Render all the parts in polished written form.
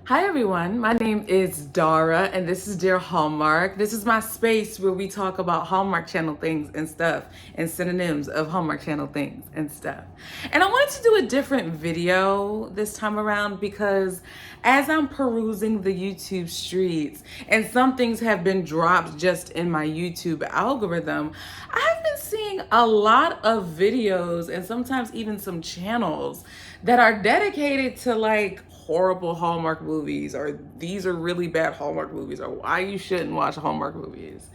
Hi everyone, my name is Dara and this is Dear Hallmark. This is my space where we talk about Hallmark Channel things and stuff and synonyms of Hallmark Channel things and stuff. And I wanted to do a different video this time around because as I'm perusing the YouTube streets and some things have been dropped just in my YouTube algorithm, I've been seeing a lot of videos and sometimes even some channels that are dedicated to like horrible Hallmark movies, or these are really bad Hallmark movies, or why you shouldn't watch Hallmark movies.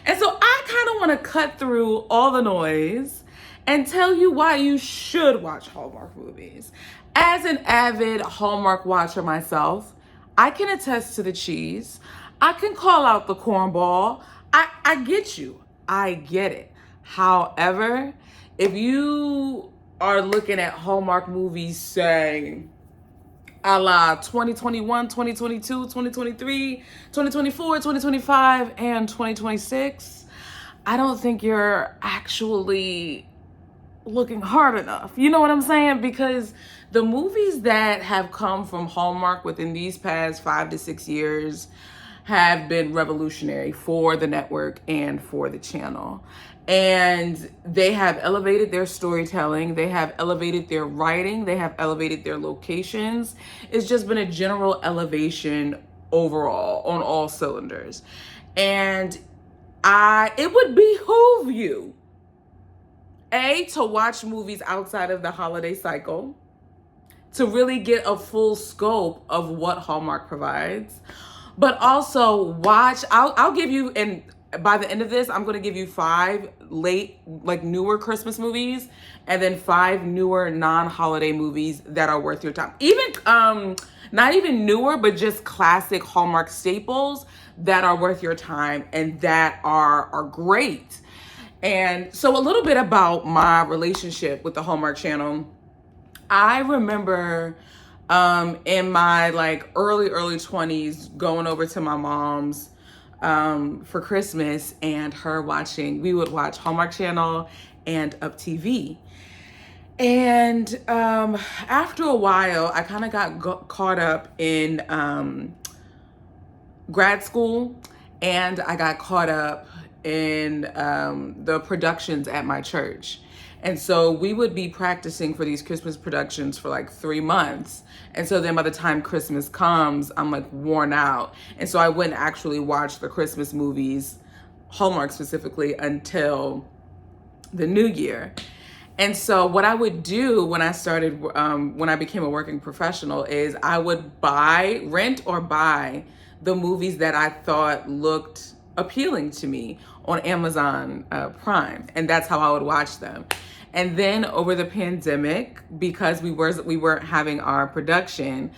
And so I kind of want to cut through all the noise and tell you why you should watch Hallmark movies. As an avid Hallmark watcher myself, I can attest to the cheese. I can call out the cornball. I get you. I get it. However, if you are looking at Hallmark movies saying, a la 2021, 2022, 2023, 2024, 2025, and 2026, I don't think you're actually looking hard enough. You know what I'm saying? Because the movies that have come from Hallmark within these past 5 to 6 years have been revolutionary for the network and for the channel. And they have elevated their storytelling, they have elevated their writing, they have elevated their locations. It's just been a general elevation overall on all cylinders. And it would behoove you, to watch movies outside of the holiday cycle, to really get a full scope of what Hallmark provides. But also watch, I'll give you, and by the end of this, I'm going to give you 5 newer Christmas movies, and then 5 newer non-holiday movies that are worth your time. Even, not even newer, but just classic Hallmark staples that are worth your time and that are great. And so a little bit about my relationship with the Hallmark Channel. I remember in my early 20s going over to my mom's for Christmas and we would watch Hallmark Channel and Up TV. And after a while, I kind of got caught up in grad school, and I got caught up in the productions at my church. And so we would be practicing for these Christmas productions for 3 months. And so then by the time Christmas comes, I'm worn out. And so I wouldn't actually watch the Christmas movies, Hallmark specifically, until the new year. And so what I would do when I became a working professional is I would rent or buy the movies that I thought looked appealing to me on Amazon Prime. And that's how I would watch them. And then over the pandemic, because we weren't having our production,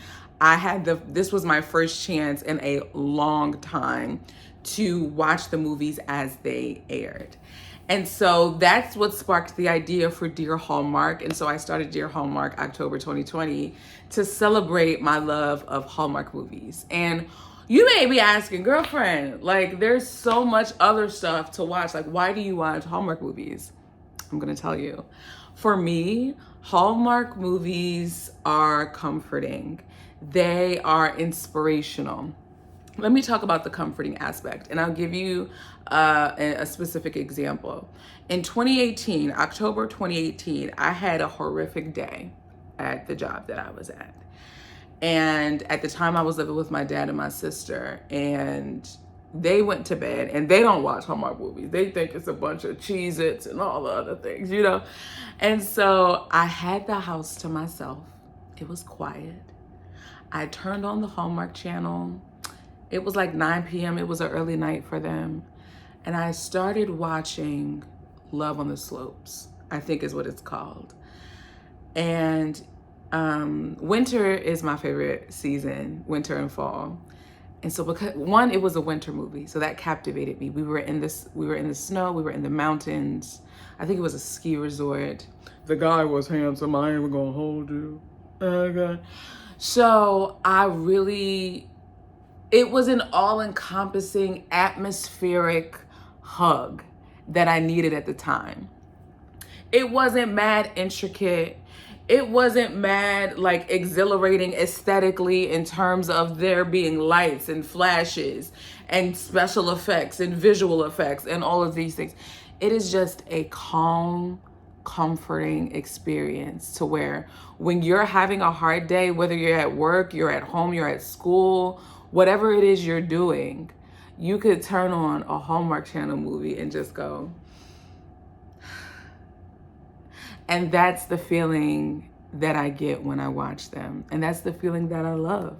this was my first chance in a long time to watch the movies as they aired. And so that's what sparked the idea for Dear Hallmark. And so I started Dear Hallmark October 2020 to celebrate my love of Hallmark movies. And you may be asking, girlfriend, there's so much other stuff to watch. Why do you watch Hallmark movies? I'm going to tell you. For me, Hallmark movies are comforting. They are inspirational. Let me talk about the comforting aspect, and I'll give you a specific example. In 2018, October 2018, I had a horrific day at the job that I was at. And at the time I was living with my dad and my sister, and they went to bed, and they don't watch Hallmark movies. They think it's a bunch of Cheez-Its and all the other things, And so I had the house to myself. It was quiet. I turned on the Hallmark Channel. It was 9 p.m. It was an early night for them. And I started watching Love on the Slopes, I think is what it's called. And winter is my favorite season, winter and fall. And so because it was a winter movie, so that captivated me. We were in the snow, we were in the mountains. I think it was a ski resort. The guy was handsome. I ain't even gonna hold you. Okay. So it was an all-encompassing atmospheric hug that I needed at the time. It wasn't mad intricate. It wasn't mad, like exhilarating aesthetically in terms of there being lights and flashes and special effects and visual effects and all of these things. It is just a calm, comforting experience to where when you're having a hard day, whether you're at work, you're at home, you're at school, whatever it is you're doing, you could turn on a Hallmark Channel movie and just go. And that's the feeling that I get when I watch them. And that's the feeling that I love.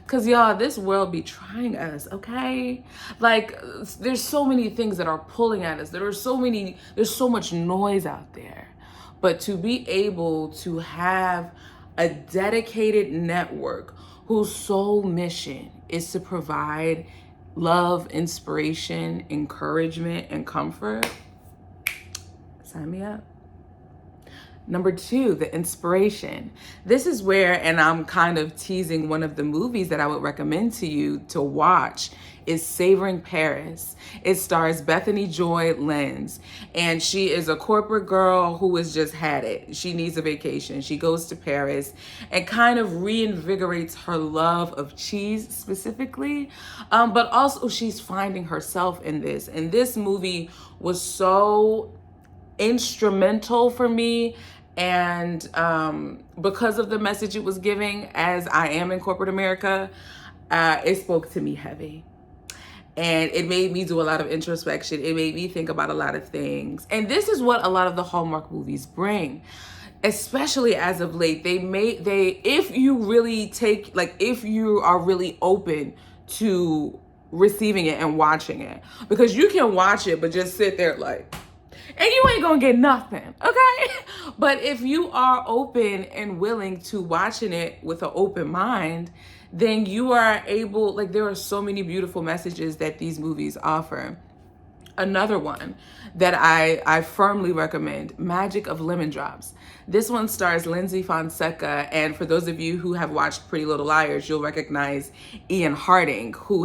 Because y'all, this world be trying us, okay? Like, there's so many things that are pulling at us. There's so much noise out there. But to be able to have a dedicated network whose sole mission is to provide love, inspiration, encouragement, and comfort, sign me up. Number 2, the inspiration. This is where, and I'm kind of teasing one of the movies that I would recommend to you to watch, is Savoring Paris. It stars Bethany Joy Lenz, and she is a corporate girl who has just had it. She needs a vacation. She goes to Paris and kind of reinvigorates her love of cheese specifically, but also she's finding herself in this. And this movie was so instrumental for me, and because of the message it was giving, as I am in corporate America, it spoke to me heavy, and it made me do a lot of introspection. It made me think about a lot of things, and this is what a lot of the Hallmark movies bring, especially as of late. If you really take, like, if you are really open to receiving it and watching it, because you can watch it but just sit there like, and you ain't gonna get nothing, okay? But if you are open and willing to watching it with an open mind, then you are able, like, there are so many beautiful messages that these movies offer. Another one that I firmly recommend, Magic of Lemon Drops. This one stars Lindsay Fonseca, and for those of you who have watched Pretty Little Liars, you'll recognize Ian Harding, who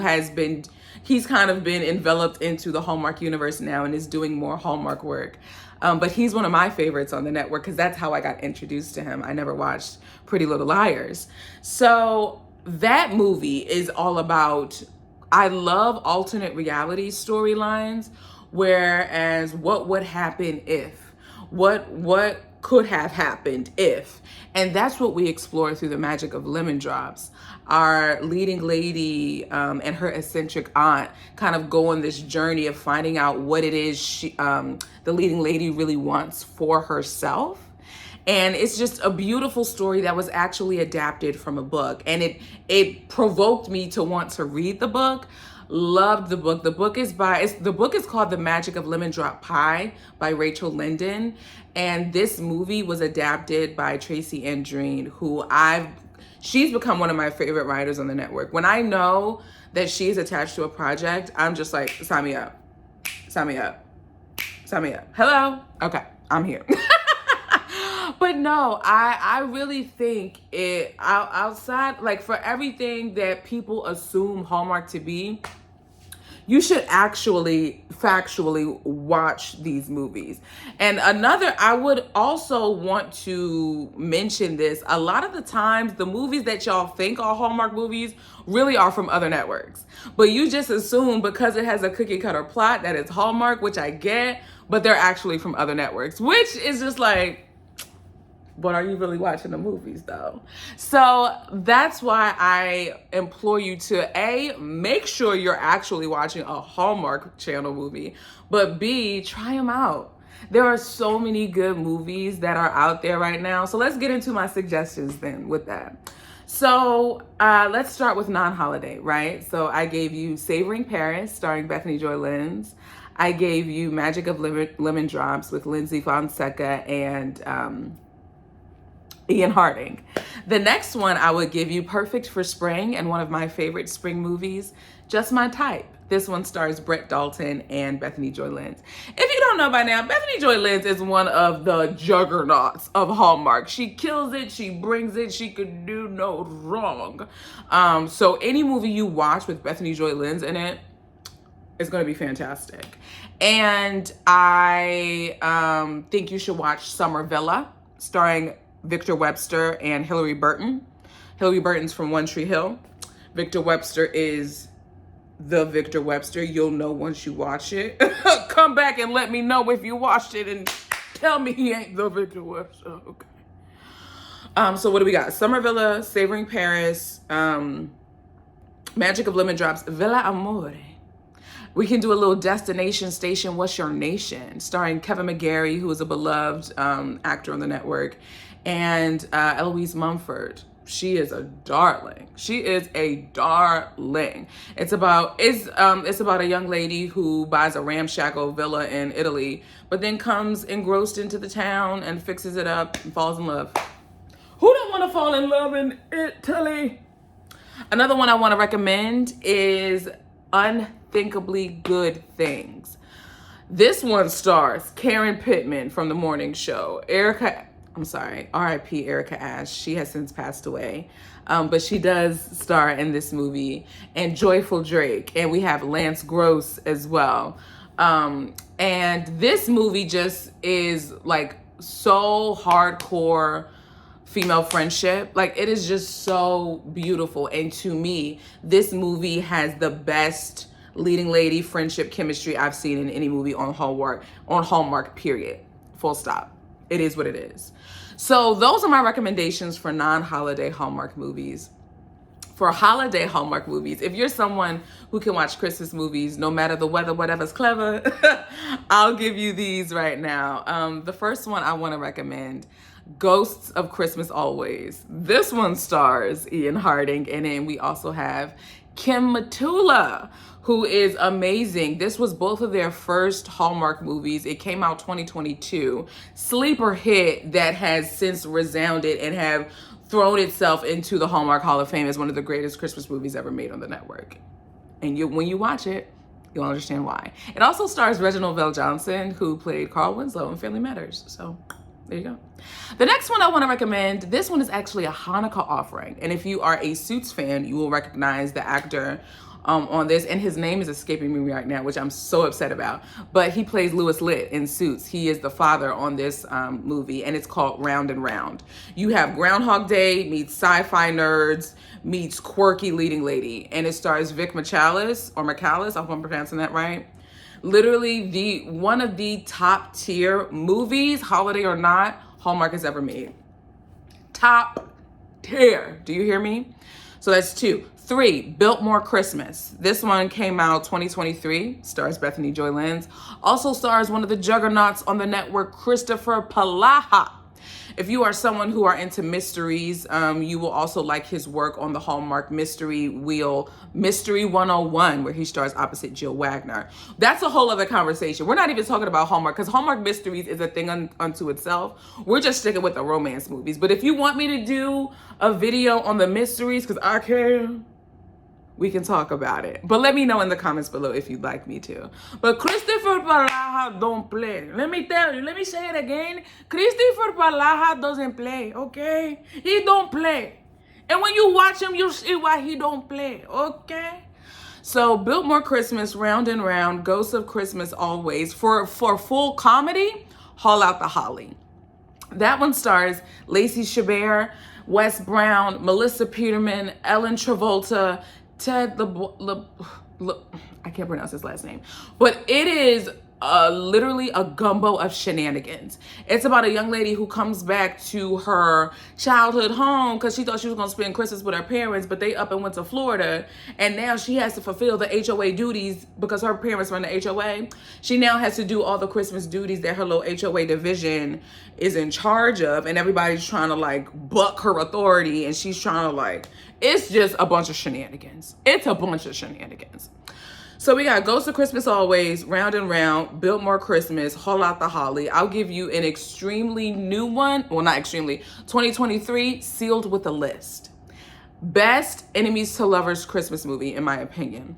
he's kind of been enveloped into the Hallmark universe now and is doing more Hallmark work. But he's one of my favorites on the network because that's how I got introduced to him. I never watched Pretty Little Liars. So that movie is all about, I love alternate reality storylines, whereas what would happen if, what could have happened if, and that's what we explore through the Magic of Lemon Drops. Our leading lady and her eccentric aunt kind of go on this journey of finding out what it is the leading lady really wants for herself. And it's just a beautiful story that was actually adapted from a book. And it provoked me to want to read the book. Loved the book. The book is called The Magic of Lemon Drop Pie by Rachel Linden. And this movie was adapted by Tracy Andreen, she's become one of my favorite writers on the network. When I know that she's attached to a project, I'm just like, sign me up. Sign me up. Sign me up. Hello? Okay, I'm here. But no, I really think it, outside, like, for everything that people assume Hallmark to be, you should actually factually watch these movies. And I would also want to mention this. A lot of the times, the movies that y'all think are Hallmark movies really are from other networks. But you just assume because it has a cookie cutter plot that it's Hallmark, which I get, but they're actually from other networks, which is just like, but are you really watching the movies though? So that's why I implore you to make sure you're actually watching a Hallmark Channel movie, but B, try them out. There are so many good movies that are out there right now. So let's get into my suggestions then with that. So let's start with non-holiday, right? So I gave you Savoring Paris, starring Bethany Joy Lenz. I gave you Magic of Lemon Drops with Lindsay Fonseca and Ian Harding. The next one I would give you, Perfect for Spring, and one of my favorite spring movies, Just My Type. This one stars Brett Dalton and Bethany Joy Lenz. If you don't know by now, Bethany Joy Lenz is one of the juggernauts of Hallmark. She kills it, she brings it, she could do no wrong. So any movie you watch with Bethany Joy Lenz in it is going to be fantastic. And I think you should watch Summer Villa, starring Victor Webster and Hilary Burton. Hilary Burton's from One Tree Hill. Victor Webster is the Victor Webster. You'll know once you watch it. Come back and let me know if you watched it and tell me he ain't the Victor Webster. Okay. So what do we got? Summer Villa, Savoring Paris, Magic of Lemon Drops, Villa Amore. We can do a little Destination Station, What's Your Nation, starring Kevin McGarry, who is a beloved actor on the network, and Eloise Mumford. She is a darling. She is a darling. It's about a young lady who buys a ramshackle villa in Italy, but then comes engrossed into the town and fixes it up and falls in love. Who don't want to fall in love in Italy? Another one I want to recommend is Unthinkably Good Things. This one stars Karen Pittman from The Morning Show. R.I.P. Erica Ash. She has since passed away. But she does star in this movie. And Joyful Drake. And we have Lance Gross as well. And this movie just is like so hardcore female friendship. Like, it is just so beautiful. And to me, this movie has the best leading lady friendship chemistry I've seen in any movie on Hallmark, period. Full stop. It is what it is. So those are my recommendations for non-holiday Hallmark movies. For holiday Hallmark movies, if you're someone who can watch Christmas movies no matter the weather, whatever's clever, I'll give you these right now. The first one I want to recommend, Ghosts of Christmas Always. This one stars Ian Harding, and then we also have Kim Matula, who is amazing. This was both of their first Hallmark movies. It came out 2022. Sleeper hit that has since resounded and have thrown itself into the Hallmark Hall of Fame as one of the greatest Christmas movies ever made on the network. And when you watch it, you'll understand why. It also stars Reginald VelJohnson, who played Carl Winslow in Family Matters. So there you go. The next one I want to recommend, this one is actually a Hanukkah offering. And if you are a Suits fan, you will recognize the actor on this, and his name is escaping me right now, which I'm so upset about. But he plays Louis Litt in Suits. He is the father on this movie, and it's called Round and Round. You have Groundhog Day meets sci-fi nerds meets quirky leading lady, and it stars Vic Michaelis, I hope I'm pronouncing that right. Literally one of the top tier movies, holiday or not, Hallmark has ever made. Top tier. Do you hear me? So that's 2. 3, Biltmore Christmas. This one came out 2023, stars Bethany Joy Lenz. Also stars one of the juggernauts on the network, Christopher Palaha. If you are someone who are into mysteries, you will also like his work on the Hallmark Mystery Wheel, Mystery 101, where he stars opposite Jill Wagner. That's a whole other conversation. We're not even talking about Hallmark, because Hallmark Mysteries is a thing unto itself. We're just sticking with the romance movies. But if you want me to do a video on the mysteries, because I can, we can talk about it. But let me know in the comments below if you'd like me to. But Christopher Palaha don't play. Let me tell you, let me say it again. Christopher Palaha doesn't play, okay? He don't play. And when you watch him, you see why he don't play, okay? So Biltmore Christmas, Round and Round, Ghosts of Christmas Always. For full comedy, Haul Out the Holly. That one stars Lacey Chabert, Wes Brown, Melissa Peterman, Ellen Travolta, Ted I can't pronounce his last name, but it is literally a gumbo of shenanigans. It's about a young lady who comes back to her childhood home because she thought she was going to spend Christmas with her parents, but they up and went to Florida, and now she has to fulfill the HOA duties because her parents run the HOA. She now has to do all the Christmas duties that her little HOA division is in charge of, and everybody's trying to like buck her authority, and she's trying to like, it's just a bunch of shenanigans. It's a bunch of shenanigans. So we got Ghosts of Christmas Always, Round and Round, Biltmore Christmas, Haul Out the Holly. I'll give you an extremely new one. Well, not extremely. 2023, Sealed with a List. Best enemies to lovers Christmas movie, in my opinion.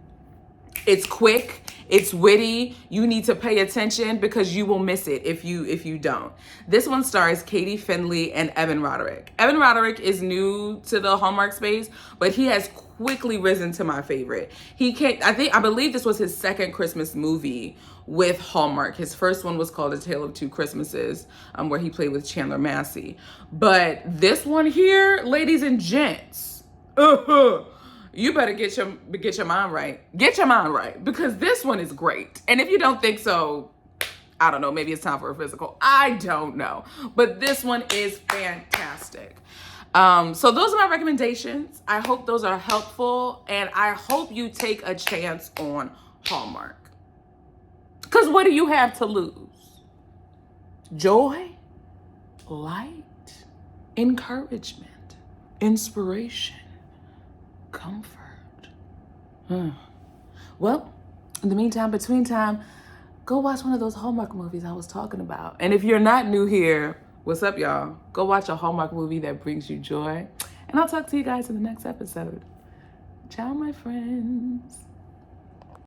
It's quick. It's witty. You need to pay attention because you will miss it if you don't. This one stars Katie Findlay and Evan Roderick. Evan Roderick is new to the Hallmark space, but he has quickly risen to my favorite. I believe this was his second Christmas movie with Hallmark. His first one was called A Tale of Two Christmases, where he played with Chandler Massey. But this one here, ladies and gents, you better get your mind right. Get your mind right, because this one is great. And if you don't think so, I don't know, maybe it's time for a physical. I don't know. But this one is fantastic. So those are my recommendations. I hope those are helpful, and I hope you take a chance on Hallmark. Because what do you have to lose? Joy, light, encouragement, inspiration, comfort. Well, in the meantime, between time, go watch one of those Hallmark movies I was talking about. And if you're not new here, what's up, y'all? Go watch a Hallmark movie that brings you joy. And I'll talk to you guys in the next episode. Ciao, my friends.